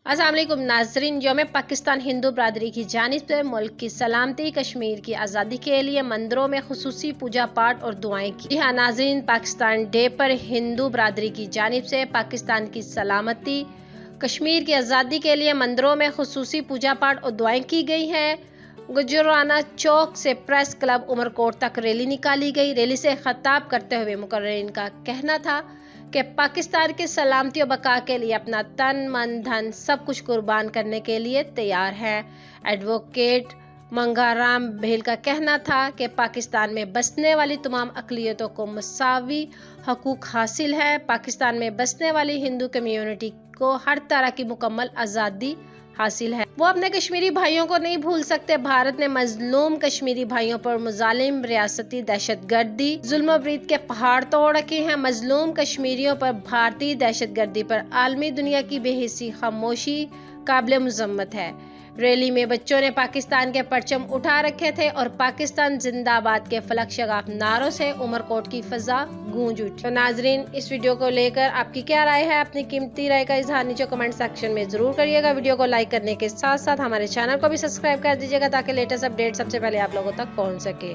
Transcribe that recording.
अस्सलाम वालेकुम नाज़रीन, यौम पाकिस्तान हिंदू बरादरी की जानिब से मुल्क की सलामती, कश्मीर की आज़ादी के लिए मंदिरों में खुसूसी पूजा पाठ और दुआएं की। जी हाँ नाज़रीन, पाकिस्तान डे पर हिंदू बरादरी की जानिब से पाकिस्तान की सलामती, कश्मीर की आज़ादी के लिए मंदिरों में खुसूसी पूजा पाठ और दुआएं की गई हैं। गुजराना चौक से प्रेस क्लब उमरकोट तक रैली निकाली गई। रैली से खिताब करते हुए मुकर्रिरीन का कहना था कि पाकिस्तान की सलामती और बका के लिए अपना तन मन धन सब कुछ कुर्बान करने के लिए तैयार है। एडवोकेट मंगाराम भेल का कहना था कि पाकिस्तान में बसने वाली तमाम अक़लियतों को मसावी हकूक़ हासिल है। पाकिस्तान में बसने वाली हिंदू कम्युनिटी को हर तरह की मुकम्मल आज़ादी हासिल है। वो अपने कश्मीरी भाइयों को नहीं भूल सकते। भारत ने मजलूम कश्मीरी भाइयों पर मुजालिम रियासती दहशतगर्दी जुल्म-ओ-बरीद के पहाड़ तोड़ रखे हैं। मजलूम कश्मीरियों पर भारतीय दहशतगर्दी पर आलमी दुनिया की बेहिसी खामोशी काबिल मुज़म्मत है। रैली में बच्चों ने पाकिस्तान के परचम उठा रखे थे और पाकिस्तान जिंदाबाद के फलक शगाफ नारों से उमरकोट की फजा गूंज उठी। तो नाजरीन, इस वीडियो को लेकर आपकी क्या राय है? अपनी कीमती राय का इजहार नीचे कमेंट सेक्शन में जरूर करिएगा। वीडियो को लाइक करने के साथ साथ हमारे चैनल को भी सब्सक्राइब कर दीजिएगा ताकि लेटेस्ट अपडेट सबसे पहले आप लोगों तक पहुंच सके।